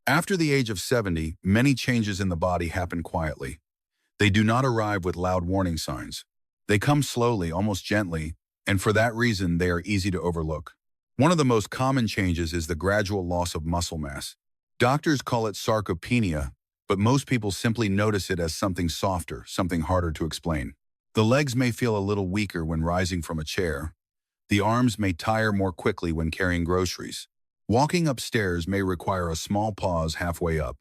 After the age of 70, many changes in the body happen quietly. They do not arrive with loud warning signs. They come slowly, almost gently, and for that reason, they are easy to overlook. One of the most common changes is the gradual loss of muscle mass. Doctors call it sarcopenia, but most people simply notice it as something softer, something harder to explain. The legs may feel a little weaker when rising from a chair. The arms may tire more quickly when carrying groceries. Walking upstairs may require a small pause halfway up.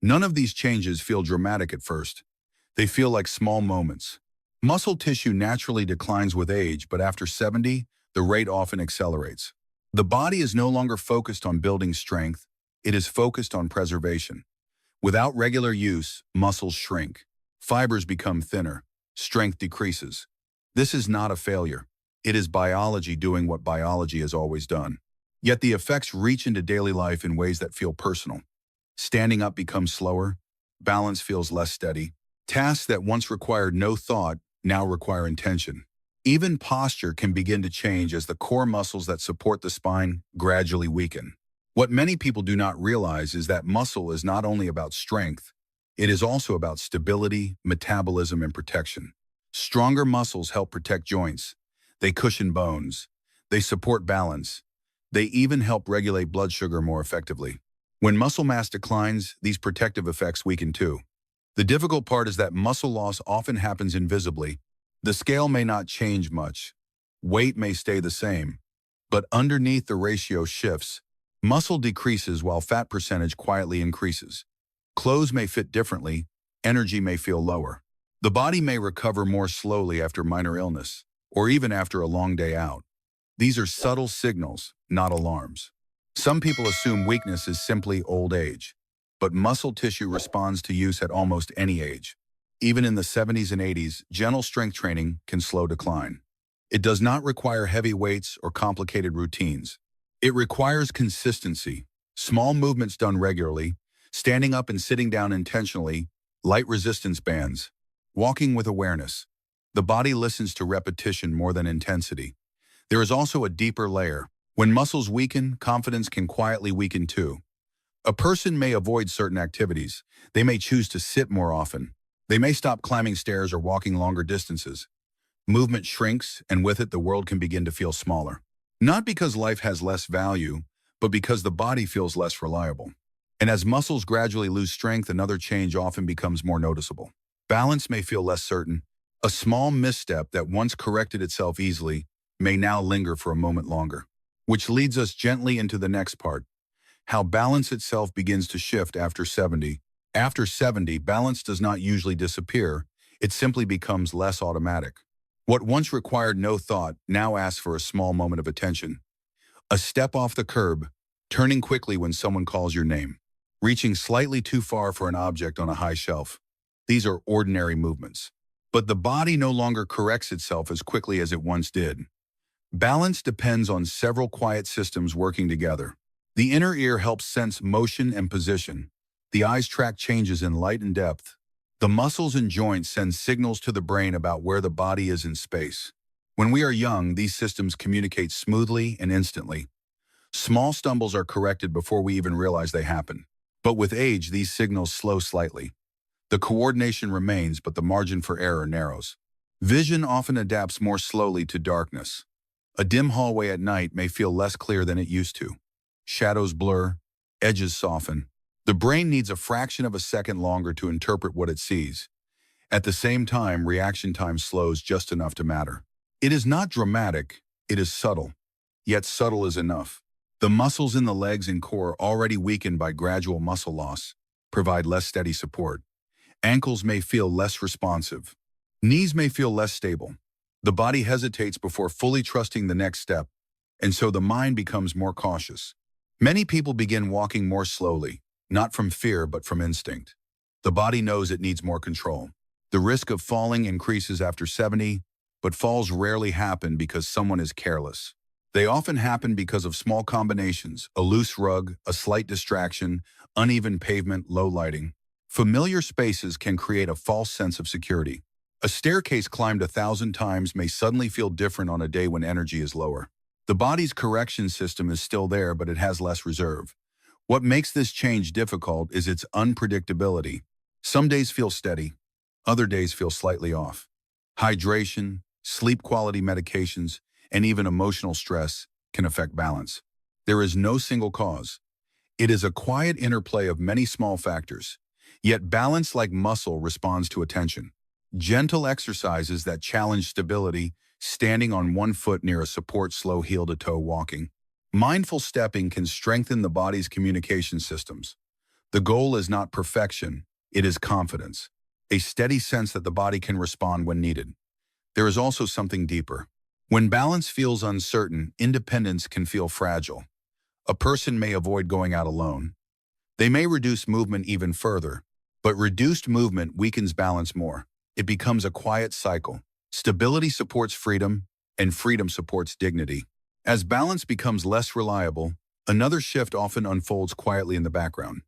None of these changes feel dramatic at first. They feel like small moments. Muscle tissue naturally declines with age, but after 70, the rate often accelerates. The body is no longer focused on building strength, it is focused on preservation. Without regular use, muscles shrink. Fibers become thinner. Strength decreases. This is not a failure. It is biology doing what biology has always done. Yet the effects reach into daily life in ways that feel personal. Standing up becomes slower. Balance feels less steady. Tasks that once required no thought now require intention. Even posture can begin to change as the core muscles that support the spine gradually weaken. What many people do not realize is that muscle is not only about strength, it is also about stability, metabolism, and protection. Stronger muscles help protect joints. They cushion bones. They support balance. They even help regulate blood sugar more effectively. When muscle mass declines, these protective effects weaken too. The difficult part is that muscle loss often happens invisibly. The scale may not change much. Weight may stay the same. But underneath the ratio shifts. Muscle decreases while fat percentage quietly increases. Clothes may fit differently. Energy may feel lower. The body may recover more slowly after minor illness, or even after a long day out. These are subtle signals, not alarms. Some people assume weakness is simply old age, but muscle tissue responds to use at almost any age. Even in the 70s and 80s, gentle strength training can slow decline. It does not require heavy weights or complicated routines. It requires consistency, small movements done regularly, standing up and sitting down intentionally, light resistance bands, walking with awareness. The body listens to repetition more than intensity. There is also a deeper layer. When muscles weaken, confidence can quietly weaken too. A person may avoid certain activities. They may choose to sit more often. They may stop climbing stairs or walking longer distances. Movement shrinks, and with it, the world can begin to feel smaller. Not because life has less value, but because the body feels less reliable. And as muscles gradually lose strength, another change often becomes more noticeable. Balance may feel less certain. A small misstep that once corrected itself easily may now linger for a moment longer. Which leads us gently into the next part, how balance itself begins to shift after 70. After 70, balance does not usually disappear, it simply becomes less automatic. What once required no thought now asks for a small moment of attention. A step off the curb, turning quickly when someone calls your name, reaching slightly too far for an object on a high shelf. These are ordinary movements. But the body no longer corrects itself as quickly as it once did. Balance depends on several quiet systems working together. The inner ear helps sense motion and position. The eyes track changes in light and depth. The muscles and joints send signals to the brain about where the body is in space. When we are young, these systems communicate smoothly and instantly. Small stumbles are corrected before we even realize they happen. But with age, these signals slow slightly. The coordination remains, but the margin for error narrows. Vision often adapts more slowly to darkness. A dim hallway at night may feel less clear than it used to. Shadows blur, edges soften. The brain needs a fraction of a second longer to interpret what it sees. At the same time, reaction time slows just enough to matter. It is not dramatic, it is subtle. Yet subtle is enough. The muscles in the legs and core, already weakened by gradual muscle loss, provide less steady support. Ankles may feel less responsive. Knees may feel less stable. The body hesitates before fully trusting the next step, and so the mind becomes more cautious. Many people begin walking more slowly, not from fear but from instinct. The body knows it needs more control. The risk of falling increases after 70, but falls rarely happen because someone is careless. They often happen because of small combinations: a loose rug, a slight distraction, uneven pavement, low lighting. Familiar spaces can create a false sense of security. A staircase climbed 1,000 times may suddenly feel different on a day when energy is lower. The body's correction system is still there, but it has less reserve. What makes this change difficult is its unpredictability. Some days feel steady, other days feel slightly off. Hydration, sleep quality medications, and even emotional stress can affect balance. There is no single cause. It is a quiet interplay of many small factors. Yet balance, like muscle, responds to attention. Gentle exercises that challenge stability, standing on one foot near a support, slow heel-to-toe walking. Mindful stepping can strengthen the body's communication systems. The goal is not perfection, it is confidence. A steady sense that the body can respond when needed. There is also something deeper. When balance feels uncertain, independence can feel fragile. A person may avoid going out alone. They may reduce movement even further, but reduced movement weakens balance more. It becomes a quiet cycle. Stability supports freedom, and freedom supports dignity. As balance becomes less reliable, another shift often unfolds quietly in the background.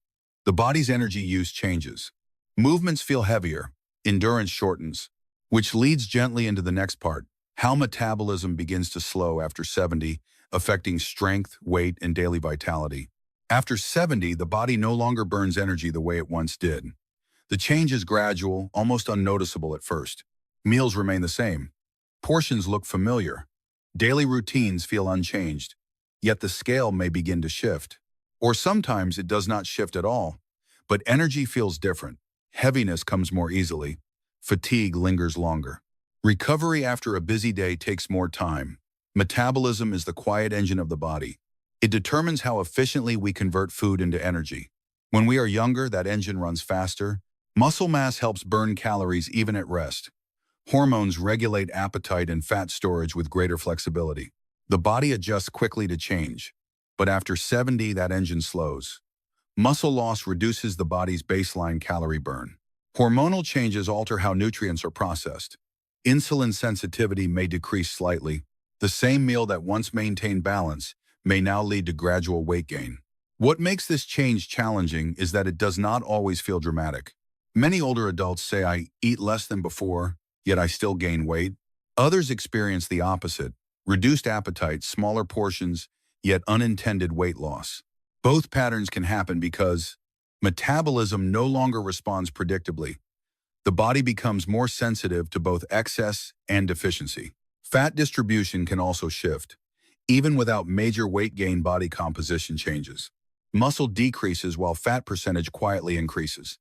The body's energy use changes. Movements feel heavier, endurance shortens, which leads gently into the next part, how metabolism begins to slow after 70, affecting strength, weight, and daily vitality. After 70, the body no longer burns energy the way it once did. The change is gradual, almost unnoticeable at first. Meals remain the same. Portions look familiar. Daily routines feel unchanged. Yet the scale may begin to shift. Or sometimes it does not shift at all. But energy feels different. Heaviness comes more easily. Fatigue lingers longer. Recovery after a busy day takes more time. Metabolism is the quiet engine of the body. It determines how efficiently we convert food into energy. When we are younger, that engine runs faster. Muscle mass helps burn calories even at rest. Hormones regulate appetite and fat storage with greater flexibility. The body adjusts quickly to change. But after 70, that engine slows. Muscle loss reduces the body's baseline calorie burn. Hormonal changes alter how nutrients are processed. Insulin sensitivity may decrease slightly. The same meal that once maintained balance may now lead to gradual weight gain. What makes this change challenging is that it does not always feel dramatic. Many older adults say, "I eat less than before, yet I still gain weight." Others experience the opposite: reduced appetite, smaller portions, yet unintended weight loss. Both patterns can happen because metabolism no longer responds predictably. The body becomes more sensitive to both excess and deficiency. Fat distribution can also shift. Even without major weight gain, body composition changes. Muscle decreases while fat percentage quietly increases.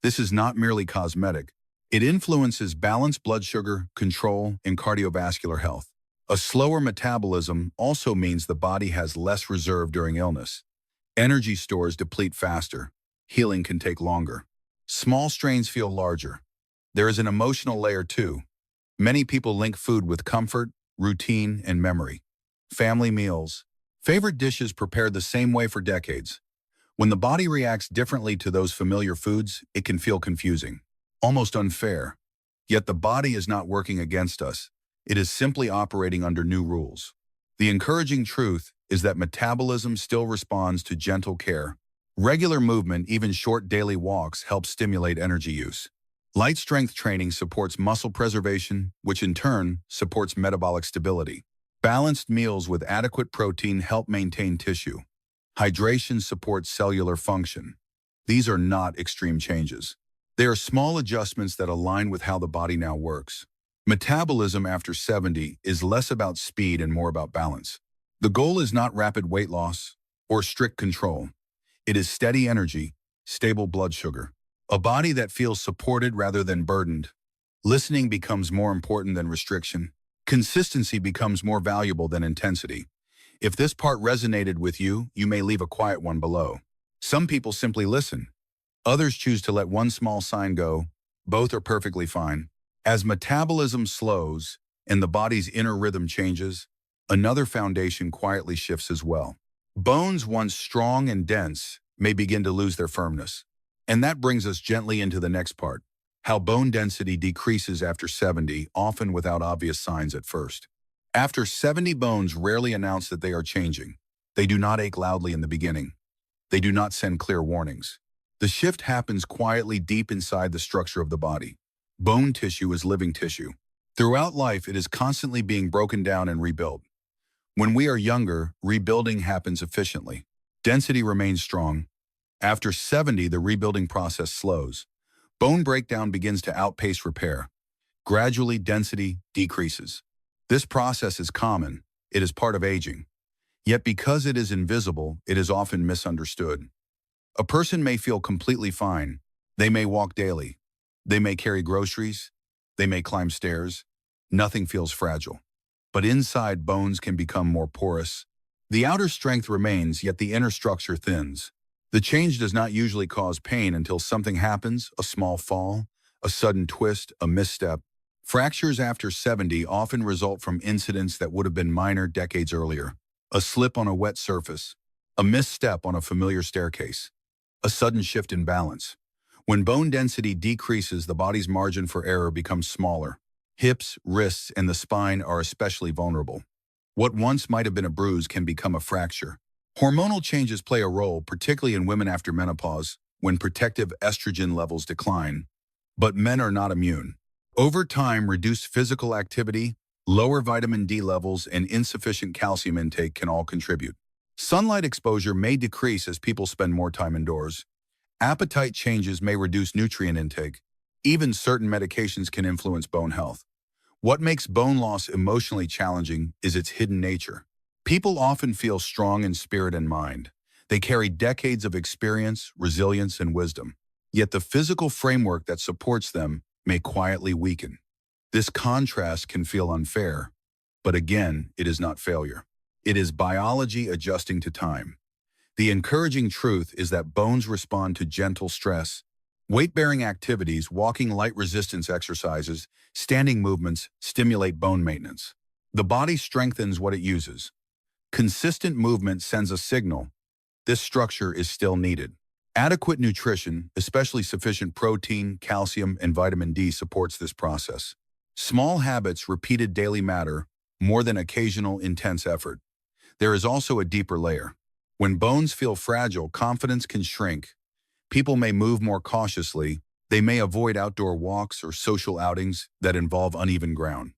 This is not merely cosmetic. It influences balanced blood sugar control and cardiovascular health. A slower metabolism also means the body has less reserve during illness. Energy stores deplete faster. Healing can take longer. Small strains feel larger. There is an emotional layer too. Many people link food with comfort, routine, and memory. Family meals, favorite dishes prepared the same way for decades. When the body reacts differently to those familiar foods, it can feel confusing, almost unfair. Yet the body is not working against us. It is simply operating under new rules. The encouraging truth is that metabolism still responds to gentle care. Regular movement, even short daily walks, help stimulate energy use. Light strength training supports muscle preservation, which in turn supports metabolic stability. Balanced meals with adequate protein help maintain tissue. Hydration supports cellular function. These are not extreme changes. They are small adjustments that align with how the body now works. Metabolism after 70 is less about speed and more about balance. The goal is not rapid weight loss or strict control. It is steady energy, stable blood sugar, a body that feels supported rather than burdened. Listening becomes more important than restriction. Consistency becomes more valuable than intensity. If this part resonated with you, you may leave a quiet one below. Some people simply listen. Others choose to let one small sign go. Both are perfectly fine. As metabolism slows and the body's inner rhythm changes, another foundation quietly shifts as well. Bones once strong and dense may begin to lose their firmness. And that brings us gently into the next part, how bone density decreases after 70, often without obvious signs at first. After 70, bones rarely announce that they are changing. They do not ache loudly in the beginning. They do not send clear warnings. The shift happens quietly deep inside the structure of the body. Bone tissue is living tissue. Throughout life, it is constantly being broken down and rebuilt. When we are younger, rebuilding happens efficiently. Density remains strong. After 70, the rebuilding process slows. Bone breakdown begins to outpace repair. Gradually, density decreases. This process is common. It is part of aging. Yet because it is invisible, it is often misunderstood. A person may feel completely fine. They may walk daily. They may carry groceries. They may climb stairs. Nothing feels fragile. But inside, bones can become more porous. The outer strength remains, yet the inner structure thins. The change does not usually cause pain until something happens, a small fall, a sudden twist, a misstep. Fractures after 70 often result from incidents that would have been minor decades earlier. A slip on a wet surface, a misstep on a familiar staircase, a sudden shift in balance. When bone density decreases, the body's margin for error becomes smaller. Hips, wrists, and the spine are especially vulnerable. What once might have been a bruise can become a fracture. Hormonal changes play a role, particularly in women after menopause, when protective estrogen levels decline. But men are not immune. Over time, reduced physical activity, lower vitamin D levels, and insufficient calcium intake can all contribute. Sunlight exposure may decrease as people spend more time indoors. Appetite changes may reduce nutrient intake. Even certain medications can influence bone health. What makes bone loss emotionally challenging is its hidden nature. People often feel strong in spirit and mind. They carry decades of experience, resilience, and wisdom. Yet the physical framework that supports them may quietly weaken. This contrast can feel unfair, but again, it is not failure. It is biology adjusting to time. The encouraging truth is that bones respond to gentle stress. Weight-bearing activities, walking, light resistance exercises, standing movements stimulate bone maintenance. The body strengthens what it uses. Consistent movement sends a signal. This structure is still needed. Adequate nutrition, especially sufficient protein, calcium, and vitamin D, supports this process. Small habits repeated daily matter more than occasional intense effort. There is also a deeper layer. When bones feel fragile, confidence can shrink. People may move more cautiously. They may avoid outdoor walks or social outings that involve uneven ground.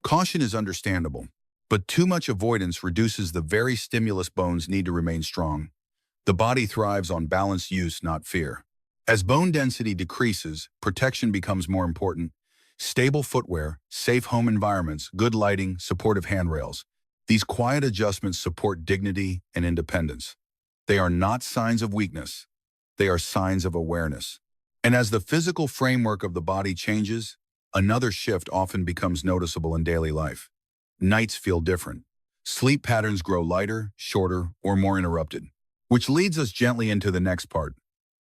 Caution is understandable, but too much avoidance reduces the very stimulus bones need to remain strong. The body thrives on balanced use, not fear. As bone density decreases, protection becomes more important. Stable footwear, safe home environments, good lighting, supportive handrails. These quiet adjustments support dignity and independence. They are not signs of weakness. They are signs of awareness. And as the physical framework of the body changes, another shift often becomes noticeable in daily life. Nights feel different. Sleep patterns grow lighter, shorter, or more interrupted. Which leads us gently into the next part.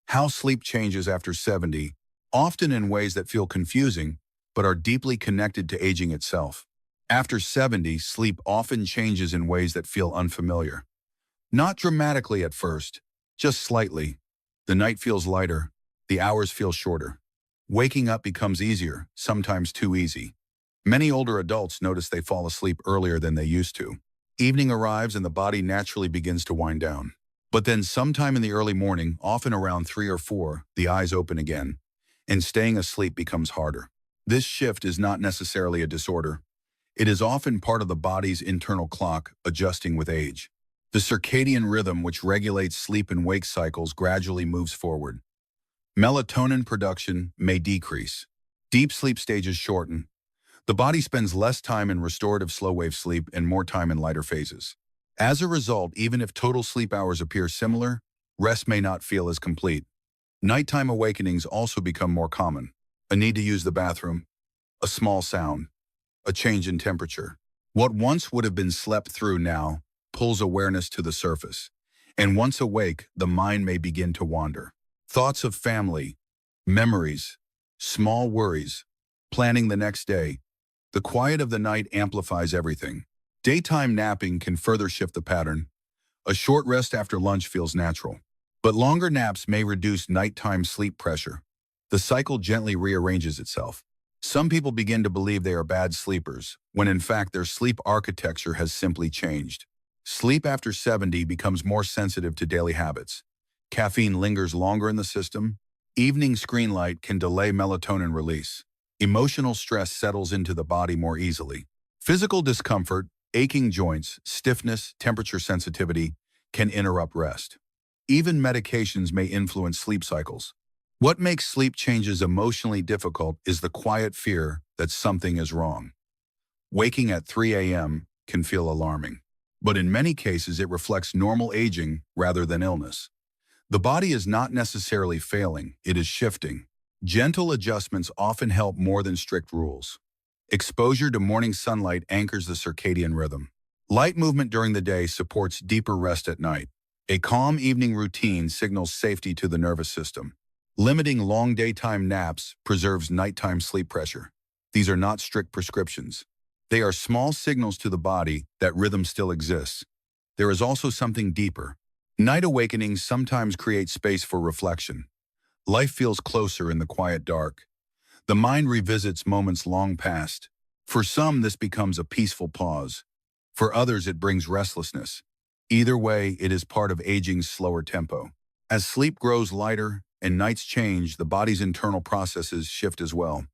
How sleep changes after 70, often in ways that feel confusing, but are deeply connected to aging itself. After 70, sleep often changes in ways that feel unfamiliar. Not dramatically at first, just slightly. The night feels lighter, the hours feel shorter. Waking up becomes easier, sometimes too easy. Many older adults notice they fall asleep earlier than they used to. Evening arrives and the body naturally begins to wind down. But then sometime in the early morning, often around 3 or 4, the eyes open again, and staying asleep becomes harder. This shift is not necessarily a disorder. It is often part of the body's internal clock adjusting with age. The circadian rhythm, which regulates sleep and wake cycles, gradually moves forward. Melatonin production may decrease. Deep sleep stages shorten. The body spends less time in restorative slow-wave sleep and more time in lighter phases. As a result, even if total sleep hours appear similar, rest may not feel as complete. Nighttime awakenings also become more common. A need to use the bathroom, a small sound, a change in temperature. What once would have been slept through now pulls awareness to the surface. And once awake, the mind may begin to wander. Thoughts of family, memories, small worries, planning the next day. The quiet of the night amplifies everything. Daytime napping can further shift the pattern. A short rest after lunch feels natural. But longer naps may reduce nighttime sleep pressure. The cycle gently rearranges itself. Some people begin to believe they are bad sleepers, when in fact their sleep architecture has simply changed. Sleep after 70 becomes more sensitive to daily habits. Caffeine lingers longer in the system. Evening screen light can delay melatonin release. Emotional stress settles into the body more easily. Physical discomfort, aching joints, stiffness, temperature sensitivity can interrupt rest. Even medications may influence sleep cycles. What makes sleep changes emotionally difficult is the quiet fear that something is wrong. Waking at 3 a.m. can feel alarming, but in many cases it reflects normal aging rather than illness. The body is not necessarily failing, it is shifting. Gentle adjustments often help more than strict rules. Exposure to morning sunlight anchors the circadian rhythm. Light movement during the day supports deeper rest at night. A calm evening routine signals safety to the nervous system. Limiting long daytime naps preserves nighttime sleep pressure. These are not strict prescriptions. They are small signals to the body that rhythm still exists. There is also something deeper. Night awakenings sometimes create space for reflection. Life feels closer in the quiet dark. The mind revisits moments long past. For some, this becomes a peaceful pause. For others, it brings restlessness. Either way, it is part of aging's slower tempo. As sleep grows lighter and nights change, the body's internal processes shift as well.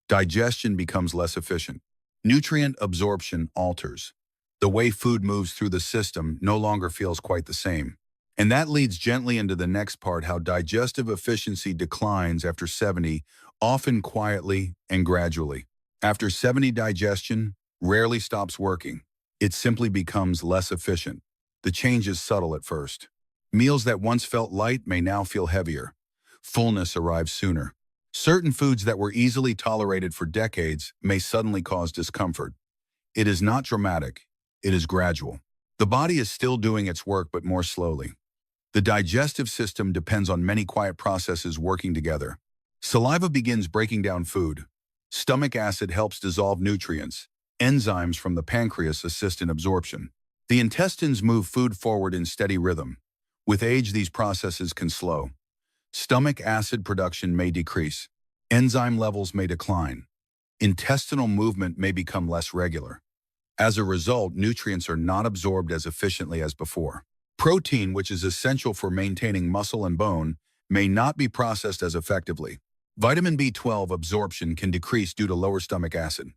Digestion becomes less efficient. Nutrient absorption alters. The way food moves through the system no longer feels quite the same. And that leads gently into the next part: how digestive efficiency declines after 70, often quietly and gradually. After 70, digestion rarely stops working. It simply becomes less efficient. The change is subtle at first. Meals that once felt light may now feel heavier. Fullness arrives sooner. Certain foods that were easily tolerated for decades may suddenly cause discomfort. It is not dramatic. It is gradual. The body is still doing its work, but more slowly. The digestive system depends on many quiet processes working together. Saliva begins breaking down food. Stomach acid helps dissolve nutrients. Enzymes from the pancreas assist in absorption. The intestines move food forward in steady rhythm. With age, these processes can slow. Stomach acid production may decrease. Enzyme levels may decline. Intestinal movement may become less regular. As a result, nutrients are not absorbed as efficiently as before. Protein, which is essential for maintaining muscle and bone, may not be processed as effectively. Vitamin B12 absorption can decrease due to lower stomach acid.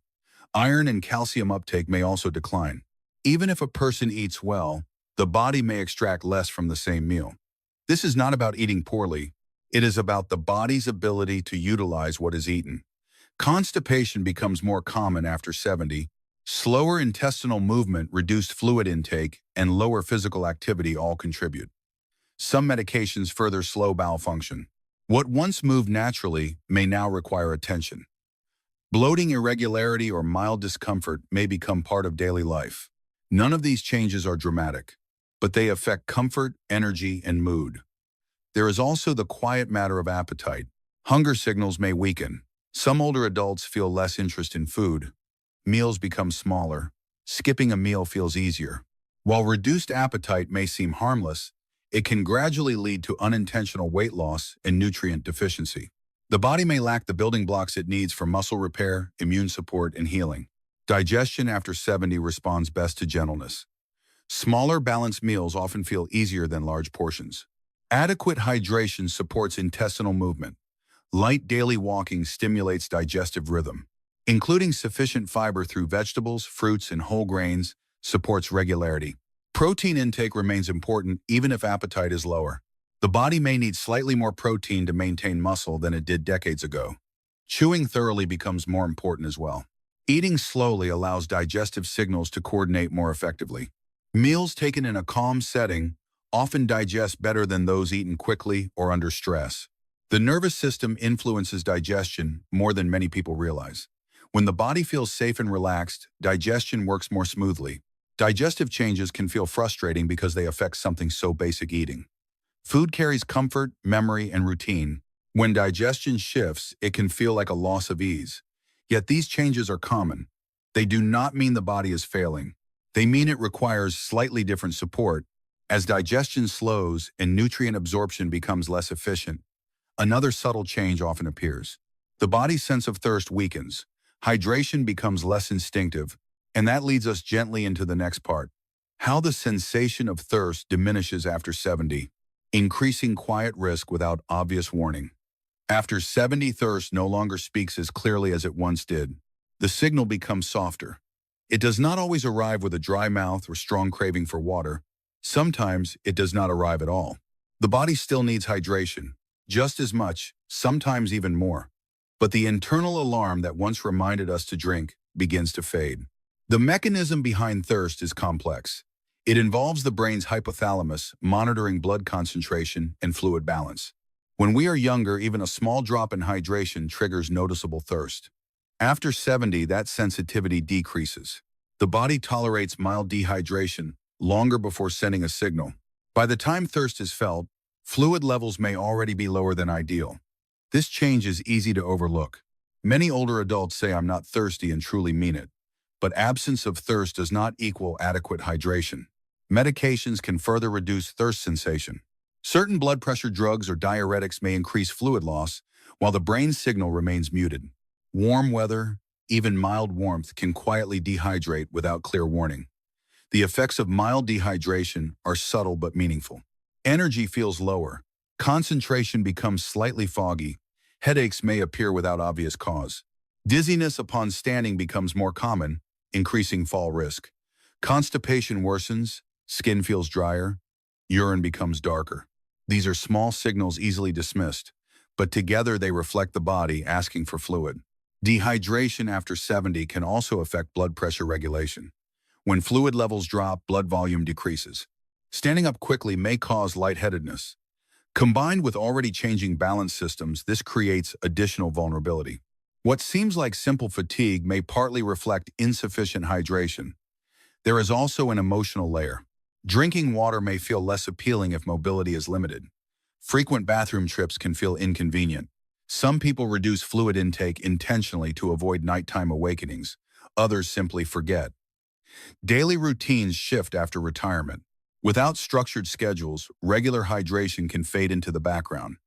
Iron and calcium uptake may also decline. Even if a person eats well, the body may extract less from the same meal. This is not about eating poorly. It is about the body's ability to utilize what is eaten. Constipation becomes more common after 70. Slower intestinal movement, reduced fluid intake, and lower physical activity all contribute. Some medications further slow bowel function. What once moved naturally may now require attention. Bloating, irregularity, or mild discomfort may become part of daily life. None of these changes are dramatic, but they affect comfort, energy, and mood. There is also the quiet matter of appetite. Hunger signals may weaken. Some older adults feel less interest in food. Meals become smaller. Skipping a meal feels easier. While reduced appetite may seem harmless, it can gradually lead to unintentional weight loss and nutrient deficiency. The body may lack the building blocks it needs for muscle repair, immune support, and healing. Digestion after 70 responds best to gentleness. Smaller, balanced meals often feel easier than large portions. Adequate hydration supports intestinal movement. Light daily walking stimulates digestive rhythm. Including sufficient fiber through vegetables, fruits, and whole grains supports regularity. Protein intake remains important even if appetite is lower. The body may need slightly more protein to maintain muscle than it did decades ago. Chewing thoroughly becomes more important as well. Eating slowly allows digestive signals to coordinate more effectively. Meals taken in a calm setting often digest better than those eaten quickly or under stress. The nervous system influences digestion more than many people realize. When the body feels safe and relaxed, digestion works more smoothly. Digestive changes can feel frustrating because they affect something so basic: eating. Food carries comfort, memory, and routine. When digestion shifts, it can feel like a loss of ease. Yet these changes are common. They do not mean the body is failing. They mean it requires slightly different support. As digestion slows and nutrient absorption becomes less efficient, another subtle change often appears. The body's sense of thirst weakens. Hydration becomes less instinctive, and that leads us gently into the next part: how the sensation of thirst diminishes after 70, increasing quiet risk without obvious warning. After 70, thirst no longer speaks as clearly as it once did. The signal becomes softer. It does not always arrive with a dry mouth or strong craving for water. Sometimes it does not arrive at all. The body still needs hydration, just as much, sometimes even more. But the internal alarm that once reminded us to drink begins to fade. The mechanism behind thirst is complex. It involves the brain's hypothalamus monitoring blood concentration and fluid balance. When we are younger, even a small drop in hydration triggers noticeable thirst. After 70, that sensitivity decreases. The body tolerates mild dehydration longer before sending a signal. By the time thirst is felt, fluid levels may already be lower than ideal. This change is easy to overlook. Many older adults say I'm not thirsty and truly mean it. But absence of thirst does not equal adequate hydration. Medications can further reduce thirst sensation. Certain blood pressure drugs or diuretics may increase fluid loss, while the brain's signal remains muted. Warm weather, even mild warmth, can quietly dehydrate without clear warning. The effects of mild dehydration are subtle but meaningful. Energy feels lower. Concentration becomes slightly foggy. Headaches may appear without obvious cause. Dizziness upon standing becomes more common, increasing fall risk. Constipation worsens, skin feels drier, urine becomes darker. These are small signals easily dismissed, but together they reflect the body asking for fluid. Dehydration after 70 can also affect blood pressure regulation. When fluid levels drop, blood volume decreases. Standing up quickly may cause lightheadedness. Combined with already changing balance systems, this creates additional vulnerability. What seems like simple fatigue may partly reflect insufficient hydration. There is also an emotional layer. Drinking water may feel less appealing if mobility is limited. Frequent bathroom trips can feel inconvenient. Some people reduce fluid intake intentionally to avoid nighttime awakenings. Others simply forget. Daily routines shift after retirement. Without structured schedules, regular hydration can fade into the background.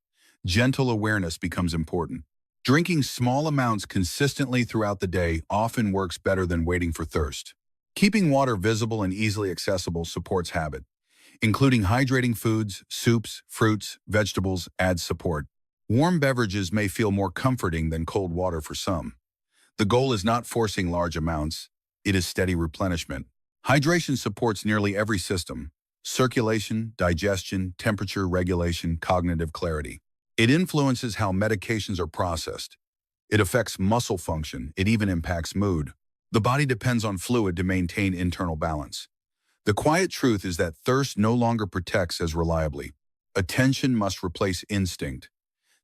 Gentle awareness becomes important. Drinking small amounts consistently throughout the day often works better than waiting for thirst. Keeping water visible and easily accessible supports habit. Including hydrating foods, soups, fruits, vegetables adds support. Warm beverages may feel more comforting than cold water for some. The goal is not forcing large amounts. It is steady replenishment. Hydration supports nearly every system: circulation, digestion, temperature regulation, cognitive clarity. It influences how medications are processed. It affects muscle function. It even impacts mood. The body depends on fluid to maintain internal balance. The quiet truth is that thirst no longer protects as reliably. Attention must replace instinct.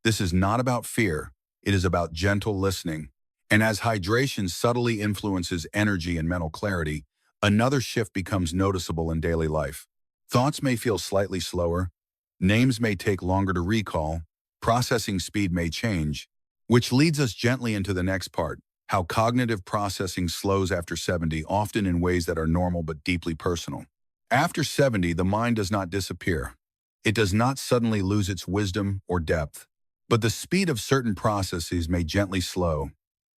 This is not about fear. It is about gentle listening. And as hydration subtly influences energy and mental clarity, another shift becomes noticeable in daily life. Thoughts may feel slightly slower. Names may take longer to recall. Processing speed may change, which leads us gently into the next part: how cognitive processing slows after 70, often in ways that are normal but deeply personal. After 70, the mind does not disappear. It does not suddenly lose its wisdom or depth, but the speed of certain processes may gently slow.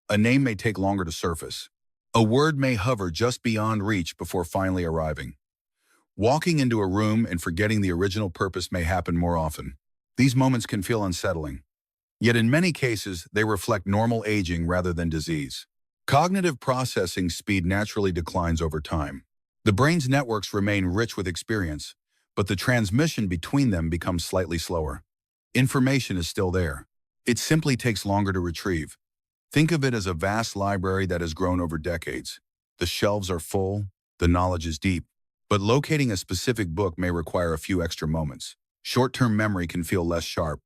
A name may take longer to surface. A word may hover just beyond reach before finally arriving. Walking into a room and forgetting the original purpose may happen more often. These moments can feel unsettling. Yet in many cases, they reflect normal aging rather than disease. Cognitive processing speed naturally declines over time. The brain's networks remain rich with experience, but the transmission between them becomes slightly slower. Information is still there. It simply takes longer to retrieve. Think of it as a vast library that has grown over decades. The shelves are full, the knowledge is deep, but locating a specific book may require a few extra moments. Short-term memory can feel less sharp.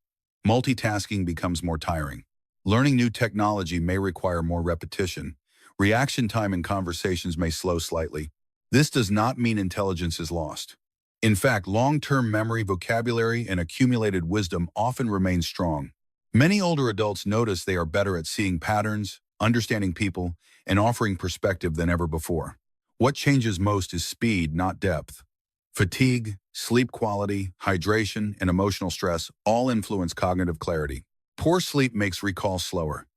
Multitasking becomes more tiring. Learning new technology may require more repetition. Reaction time in conversations may slow slightly. This does not mean intelligence is lost. In fact, long-term memory, vocabulary, and accumulated wisdom often remain strong. Many older adults notice they are better at seeing patterns, understanding people, and offering perspective than ever before. What changes most is speed, not depth. Fatigue, sleep quality, hydration, and emotional stress all influence cognitive clarity. Poor sleep makes recall slower.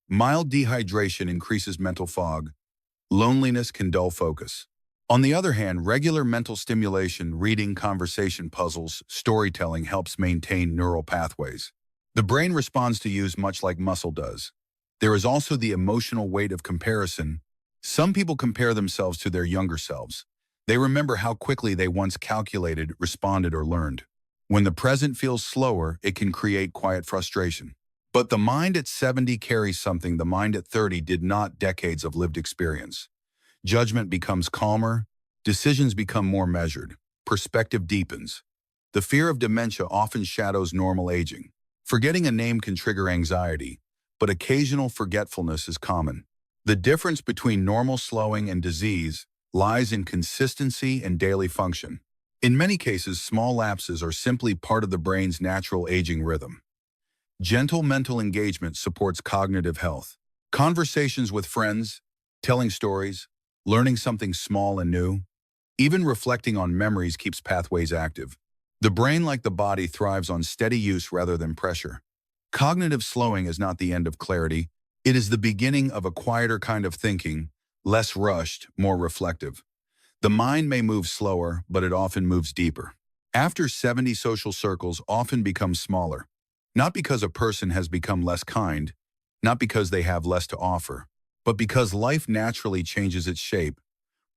Mild dehydration increases mental fog. Loneliness can dull focus. On the other hand, regular mental stimulation, reading, conversation puzzles, storytelling helps maintain neural pathways. The brain responds to use much like muscle does. There is also the emotional weight of comparison. Some people compare themselves to their younger selves. They remember how quickly they once calculated, responded, or learned. When the present feels slower, it can create quiet frustration. But the mind at 70 carries something the mind at 30 did not: decades of lived experience. Judgment becomes calmer, decisions become more measured, perspective deepens. The fear of dementia often shadows normal aging. Forgetting a name can trigger anxiety, but occasional forgetfulness is common. The difference between normal slowing and disease lies in consistency and daily function. In many cases, small lapses are simply part of the brain's natural aging rhythm. Gentle mental engagement supports cognitive health. Conversations with friends, telling stories, learning something small and new, even reflecting on memories keeps pathways active. The brain, like the body, thrives on steady use rather than pressure. Cognitive slowing is not the end of clarity. It is the beginning of a quieter kind of thinking, less rushed, more reflective. The mind may move slower, but it often moves deeper. After 70, social circles often become smaller, not because a person has become less kind, not because they have less to offer, but because life naturally changes its shape.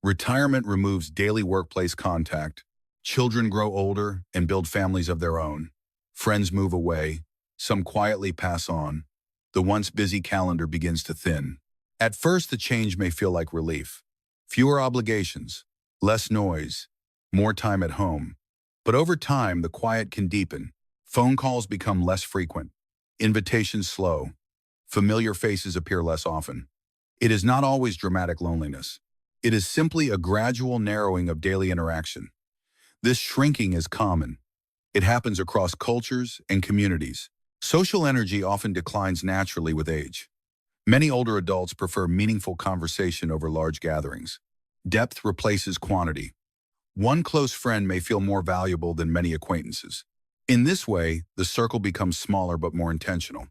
Retirement removes daily workplace contact. Children grow older and build families of their own. Friends move away. Some quietly pass on. The once busy calendar begins to thin. At first, the change may feel like relief. Fewer obligations, less noise, more time at home. But over time, the quiet can deepen. Phone calls become less frequent. Invitations slow. Familiar faces appear less often. It is not always dramatic loneliness. It is simply a gradual narrowing of daily interaction. This shrinking is common. It happens across cultures and communities. Social energy often declines naturally with age. Many older adults prefer meaningful conversation over large gatherings. Depth replaces quantity. One close friend may feel more valuable than many acquaintances. In this way, the circle becomes smaller but more intentional.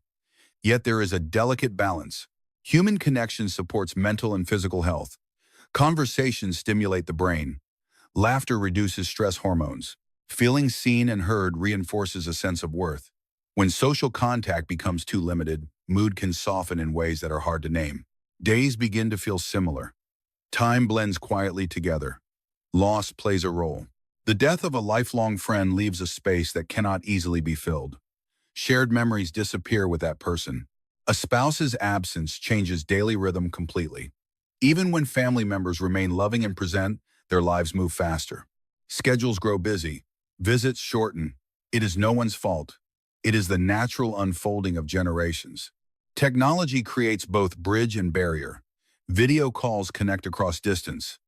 Yet there is a delicate balance. Human connection supports mental and physical health. Conversations stimulate the brain. Laughter reduces stress hormones. Feeling seen and heard reinforces a sense of worth. When social contact becomes too limited, mood can soften in ways that are hard to name. Days begin to feel similar. Time blends quietly together. Loss plays a role. The death of a lifelong friend leaves a space that cannot easily be filled. Shared memories disappear with that person. A spouse's absence changes daily rhythm completely. Even when family members remain loving and present, their lives move faster. Schedules grow busy. Visits shorten. It is no one's fault. It is the natural unfolding of generations. Technology creates both bridge and barrier. Video calls connect across distance.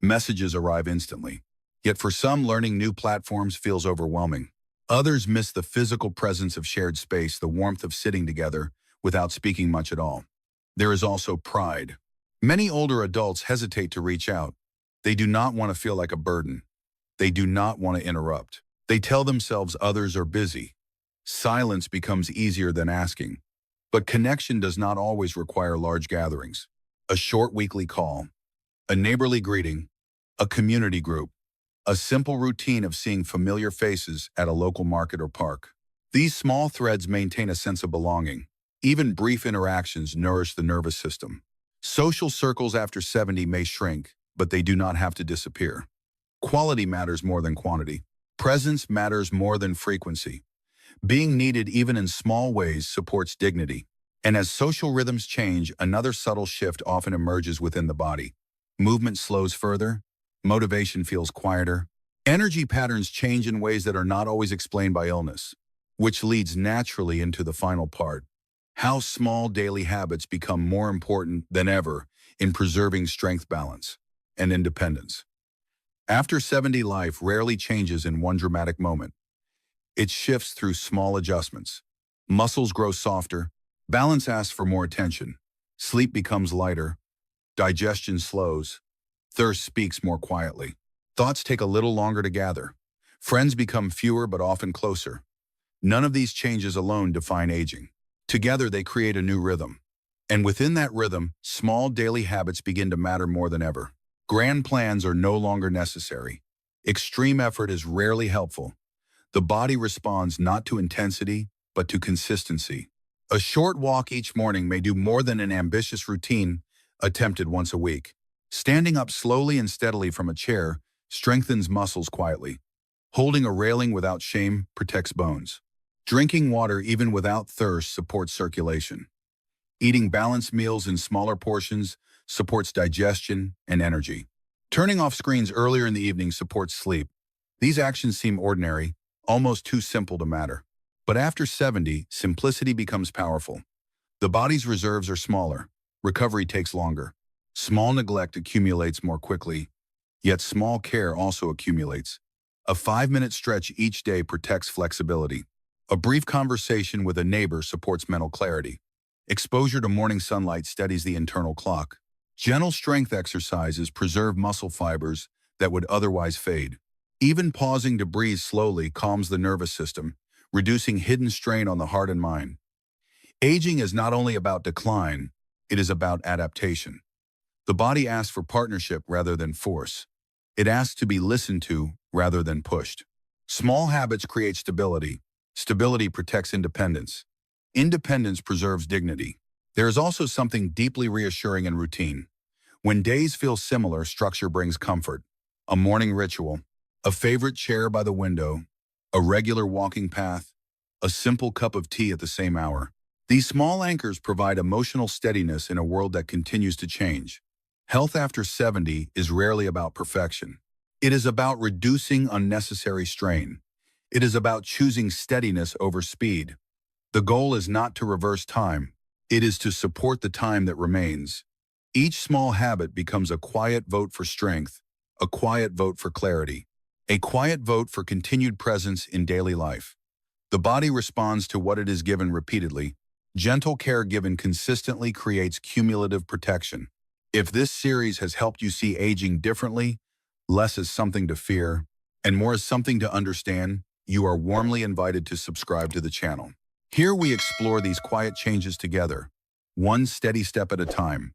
Messages arrive instantly. Yet for some, learning new platforms feels overwhelming. Others miss the physical presence of shared space, the warmth of sitting together without speaking much at all. There is also pride. Many older adults hesitate to reach out. They do not want to feel like a burden. They do not want to interrupt. They tell themselves others are busy. Silence becomes easier than asking. But connection does not always require large gatherings. A short weekly call, a neighborly greeting, a community group, a simple routine of seeing familiar faces at a local market or park. These small threads maintain a sense of belonging. Even brief interactions nourish the nervous system. Social circles after 70 may shrink, but they do not have to disappear. Quality matters more than quantity. Presence matters more than frequency. Being needed even in small ways supports dignity. And as social rhythms change, another subtle shift often emerges within the body. Movement slows further. Motivation feels quieter. Energy patterns change in ways that are not always explained by illness, which leads naturally into the final part. How small daily habits become more important than ever in preserving strength, balance, and independence. After 70, life rarely changes in one dramatic moment. It shifts through small adjustments. Muscles grow softer. Balance asks for more attention. Sleep becomes lighter. Digestion slows. Thirst speaks more quietly. Thoughts take a little longer to gather. Friends become fewer but often closer. None of these changes alone define aging. Together, they create a new rhythm. And within that rhythm, small daily habits begin to matter more than ever. Grand plans are no longer necessary. Extreme effort is rarely helpful. The body responds not to intensity, but to consistency. A short walk each morning may do more than an ambitious routine attempted once a week. Standing up slowly and steadily from a chair strengthens muscles quietly. Holding a railing without shame protects bones. Drinking water even without thirst supports circulation. Eating balanced meals in smaller portions supports digestion and energy. Turning off screens earlier in the evening supports sleep. These actions seem ordinary, almost too simple to matter. But after 70, simplicity becomes powerful. The body's reserves are smaller. Recovery takes longer. Small neglect accumulates more quickly, yet small care also accumulates. A 5-minute stretch each day protects flexibility. A brief conversation with a neighbor supports mental clarity. Exposure to morning sunlight steadies the internal clock. Gentle strength exercises preserve muscle fibers that would otherwise fade. Even pausing to breathe slowly calms the nervous system, reducing hidden strain on the heart and mind. Aging is not only about decline, it is about adaptation. The body asks for partnership rather than force. It asks to be listened to rather than pushed. Small habits create stability. Stability protects independence. Independence preserves dignity. There is also something deeply reassuring in routine. When days feel similar, structure brings comfort. A morning ritual, a favorite chair by the window, a regular walking path, a simple cup of tea at the same hour. These small anchors provide emotional steadiness in a world that continues to change. Health after 70 is rarely about perfection. It is about reducing unnecessary strain. It is about choosing steadiness over speed. The goal is not to reverse time. It is to support the time that remains. Each small habit becomes a quiet vote for strength, a quiet vote for clarity, a quiet vote for continued presence in daily life. The body responds to what it is given repeatedly. Gentle care given consistently creates cumulative protection. If this series has helped you see aging differently, less as something to fear, and more as something to understand, you are warmly invited to subscribe to the channel. Here we explore these quiet changes together, one steady step at a time.